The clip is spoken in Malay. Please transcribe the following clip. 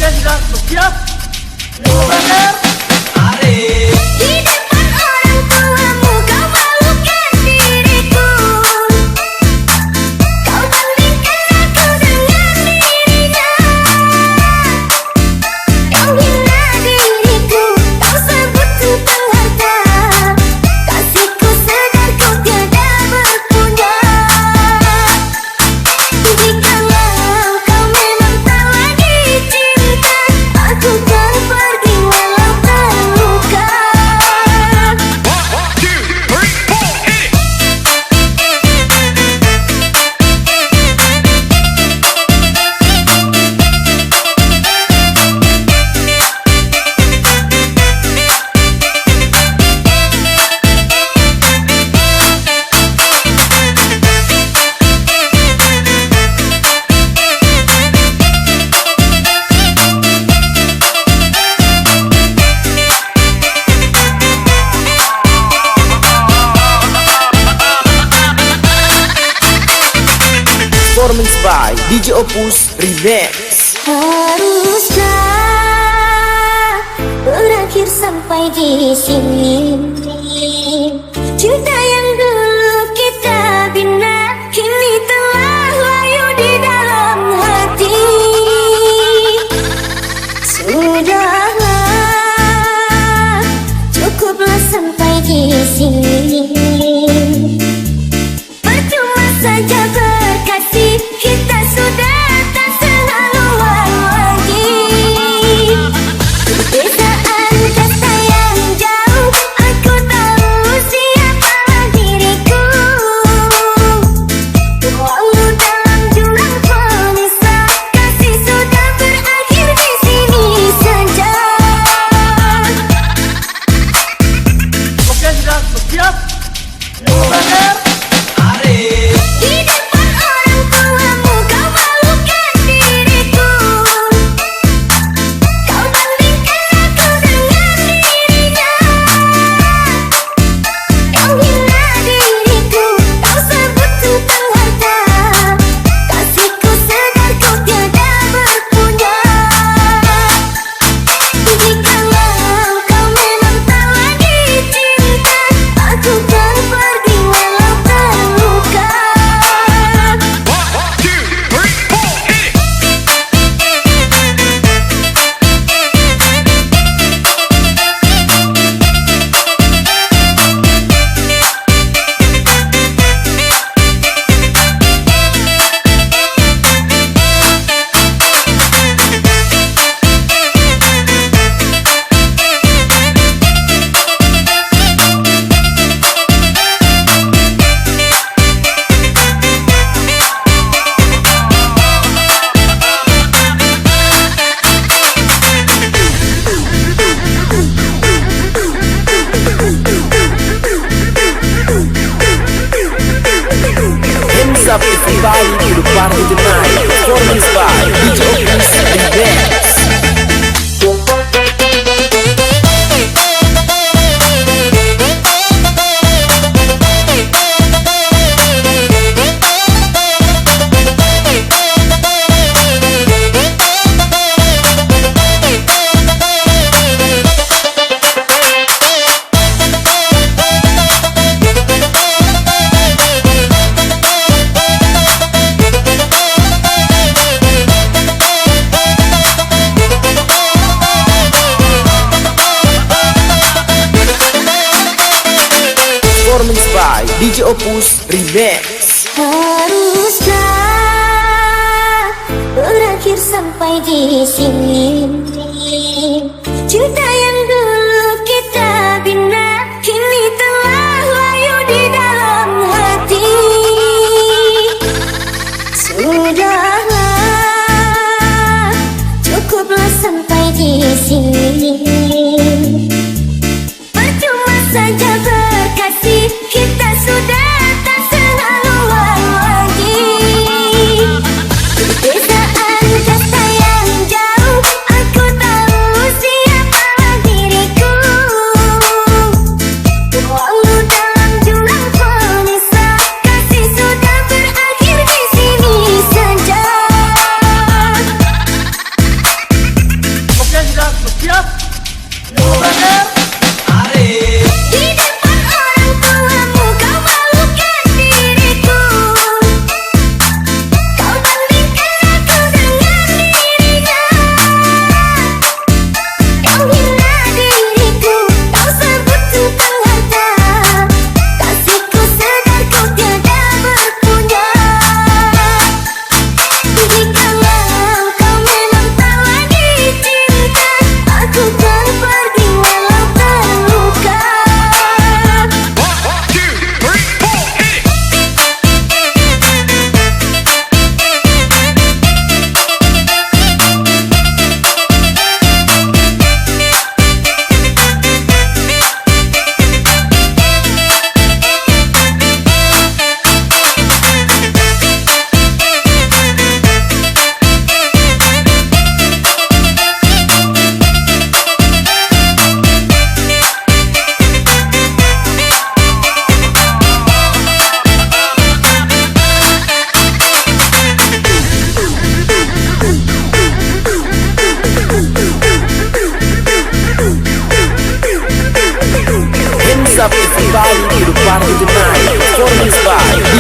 Oke, sudah siap. Bakar. Di depan orang tuamu kau malukan diriku. Kau bandingkan aku dengan dirinya. Kau hina diriku, kau sebut tentang harta. Kasihku sedar kau tiada berpunya. Jikalau kau memang tak lagi cinta, aku kan pergi walau terluka. Performance by DJ Opus Remix. Haruskah berakhir sampai di sini? Cinta yang dulu kita bina kini telah layu di dalam hati. Sudahlah, cukuplah sampai di sini. Percuma saja berkasih, kita sudah tak sehaluan lagi. Perbezaan kata yang jauh, aku tahu siapalah diriku. Walau dalam jurang pemisah, kasih sudah berakhir di sini saja. Oke, sudah siap. Bakar. Di depan orang tuamu kau malukan diriku. Kau bandingkan aku dengan dirinya. Kau hina diriku, kau sebut tentang harta. Kasihku sedar kau tiada berpunya. Jikalau kau memang tak lagi cinta, aku kan pergi walau terluka. Hands up everybody to the party tonight. Performance by DJ Opus Remix. Performance by DJ Opus Remix. Haruskah berakhir sampai di sini? Cinta yang dulu kita bina kini telah layu di dalam hati. Sudahlah, cukuplah sampai di sini. Percuma saja berkasih, kita sudah tak sehaluan lagi. Perbezaan kata yang jauh, aku tahu siapalah diriku. Walau dalam jurang pemisah, kasih sudah berakhir di sini saja. party tonight. Performance by